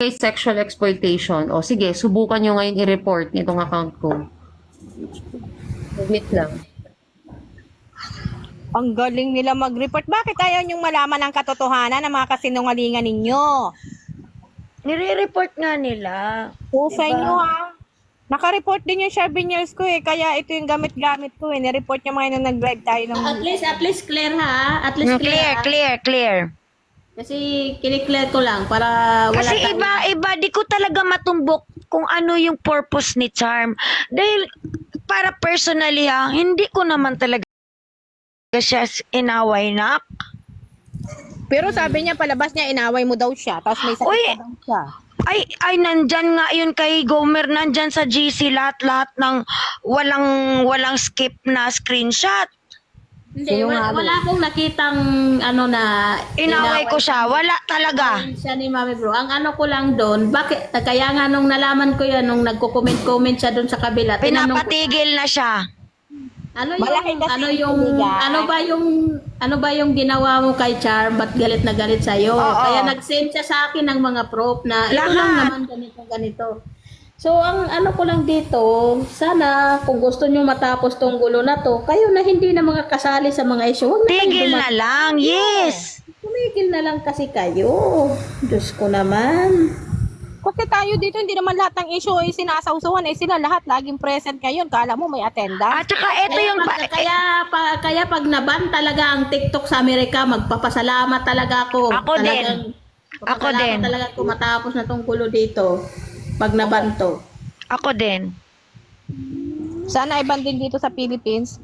Case sexual exploitation. O sige, subukan nyo ngayon i-report nitong account ko. Admit lang. Ang galing nila mag-report. Bakit ayaw niyong malaman ang katotohanan ng mga kasinungalingan ninyo? Nire-report nga nila. Sa Diba? inyo ha. Naka-report din yung Charbonniers ko eh. Kaya ito yung gamit-gamit ko eh. Nireport niya mga nung nag-live tayo ng... At least clear ha. At least clear. Clear. Kasi kiniklear ko lang para wala Kasi tayong- iba, di ko talaga matumbok kung ano yung purpose ni Charm. Dahil, para personally ha, hindi ko naman talaga siya inaway na. Pero sabi niya palabas niya inaway mo daw siya. Tapos may sakit Uy! pa daw siya. Ay, nandyan nga yun kay Gomer, nandyan sa GC, lahat ng walang skip na screenshot. Hindi, wala akong nakitang ano na Inaway ko siya, wala talaga. siya ni Mami Bro. Ang ano ko lang doon, bakit kaya nga nung nalaman ko yan nung nagko-comment siya doon sa kabila, tinanong ko, Pinapatigil na siya. Malaki kasi ano ba yung ginawa mo kay Charm, ba't galit na galit sa iyo? Oo. Kaya nag-send siya sa akin ng mga proof na ito lang naman ganito. So ang ano ko lang dito, sana kung gusto niyo matapos tong gulo na to, kayo na hindi na mga kasali sa mga issue, wag na kayo Tigil na lang, yes. Tumigil na lang kasi kayo. Diyos ko naman. Kasi tayo dito, hindi naman lahat ng issue ay sinasawsawan. Eh sila lahat laging present ngayon. Kala mo may attendance. At saka ito yung... Kaya pag naban talaga ang TikTok sa Amerika, magpapasalamat talaga ako. Ako din. Magpapasalamat talaga ako matapos na tong gulo dito. Pag naban to. Ako din. Sana iban din dito sa Philippines.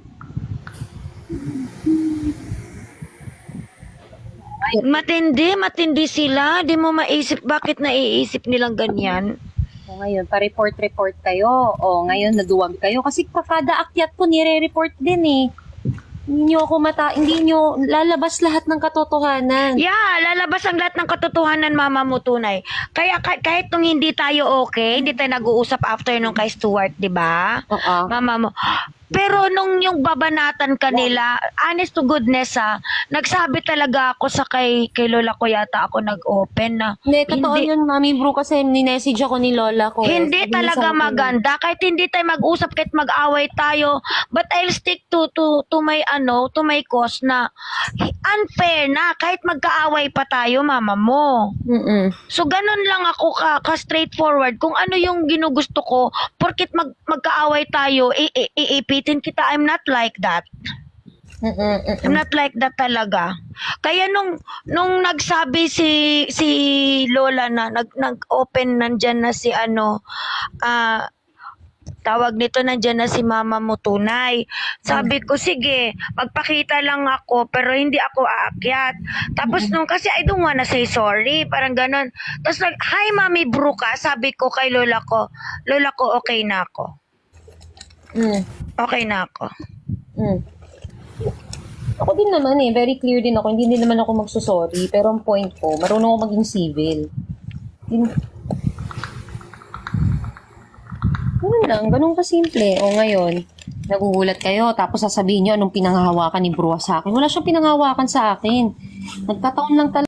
Matindi sila. Di mo maisip bakit naiisip nilang ganyan. O ngayon, pa-report kayo. O ngayon, naduwag kayo. Kasi kada akyat ko, nire-report din eh. Hindi nyo lalabas lahat ng katotohanan. Yeah, lalabas ang lahat ng katotohanan, mama mo tunay. Kaya kahit nung hindi tayo okay, hindi tayo nag-uusap after nung kay Stuart, di ba? Oo. Mama mo. Pero nung yung babanatan kanila, honest to goodness nagsabi talaga ako sa kay Lola ko yata ako nag-open na Hindi, totoo yun, Mami Bro, kasi ninessage ako ni Lola ko. hindi Sabi niya talaga sa akin, maganda kahit hindi tayo mag-usap kahit mag-away tayo, but I'll stick to my cause na unfair na kahit magkaaway pa tayo, mama mo. Mm-mm. So ganun lang ako ka straightforward kung ano yung ginugusto ko porket magkaaway tayo iipitin kita. I'm not like that. I'm not like that talaga. Kaya nung nagsabi si Lola na nag-open nandyan na si tawag nito nandyan na si mama mo tunay. Sabi ko, sige, magpakita lang ako, pero hindi ako aakyat. Tapos nung, kasi I don't wanna say sorry, parang ganon. Tapos hi Mami Bro ka, sabi ko kay Lola ko, okay na ako. Okay na ako. Ako din naman very clear din ako. Hindi din naman ako magsusorry. Pero ang point ko, marunong ako maging civil. Ganun lang, ganun kasimple. O ngayon, nagugulat kayo, tapos sasabihin nyo anong pinanghahawakan ni Bro sa akin. Wala siyang pinanghahawakan sa akin. Nagkataon lang talaga.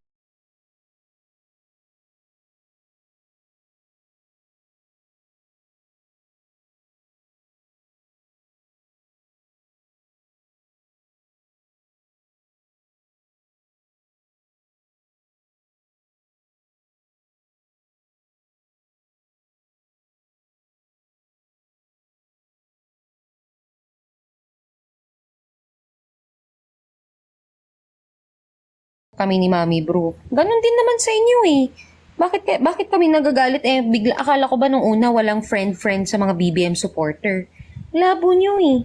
Kami ni Mami Bro. Ganun din naman sa inyo eh. Bakit kami nagagalit bigla akala ko ba nung una walang friend sa mga BBM supporter. Labo nyo eh.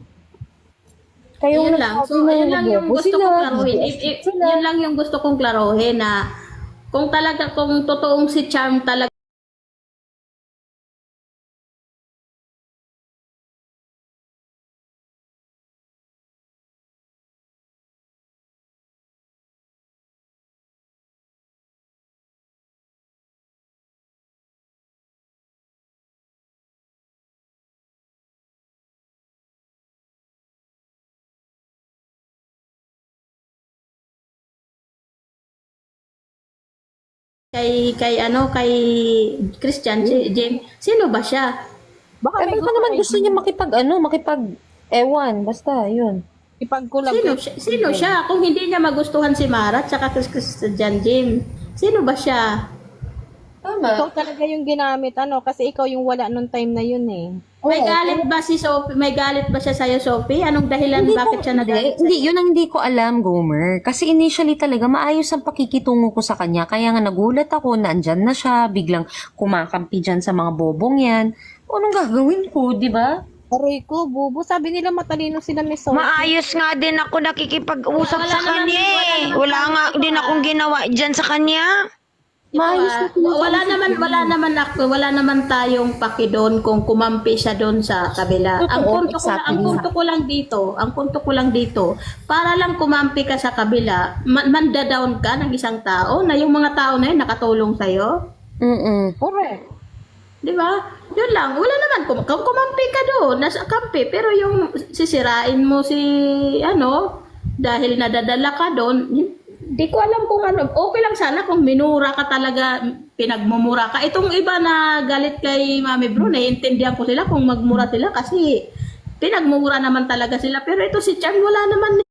Kayo Yun lang. So, yun lang yung gusto kong klaruhin. Yun lang yung gusto kong klaruhin na kung totoong si Charm talaga kay Christian, si James, sino ba siya? Baka Eh, may baka naman gusto niya ewan, basta, yun. ipagkulang. Sino siya? Kung hindi niya magustuhan si Mara at saka Christian James, sino ba siya? Tama. Ikaw talaga yung ginamit, kasi ikaw yung wala nung time na yun eh. May galit ba si Sophie? May galit ba siya sa'yo, Sophie? Anong dahilan bakit siya nagalit? Hindi, yun ang hindi ko alam, Gomer. Kasi initially talaga, maayos ang pakikitungo ko sa kanya. Kaya nga nagulat ako na andyan na siya, biglang kumakampi dyan sa mga bobong yan. Anong gagawin ko, di ba? Aray ko, bubo. Sabi nila matalino sila ni Sophie. Maayos nga din ako nakikipag-usap sa kanya eh. Wala nga din akong ginawa dyan sa kanya. Maayos na Wala naman tayong paki doon kung kumampi siya doon sa kabila. Totoo, Ang punto ko lang dito, para lang kumampi ka sa kabila, manda-down ka ng isang tao na yung mga tao na yun nakatulong sa'yo. Correct. Di ba? Yun lang. Wala naman. Kumampi ka doon. Nasa kampi. Pero yung sisirain mo dahil nadadala ka doon, di ko alam kung ano. Okay lang sana kung minura ka talaga, pinagmumura ka. Itong iba na galit kay Mami Bru, naiintindihan ko sila kung magmura sila kasi pinagmumura naman talaga sila. Pero ito si Chan, wala naman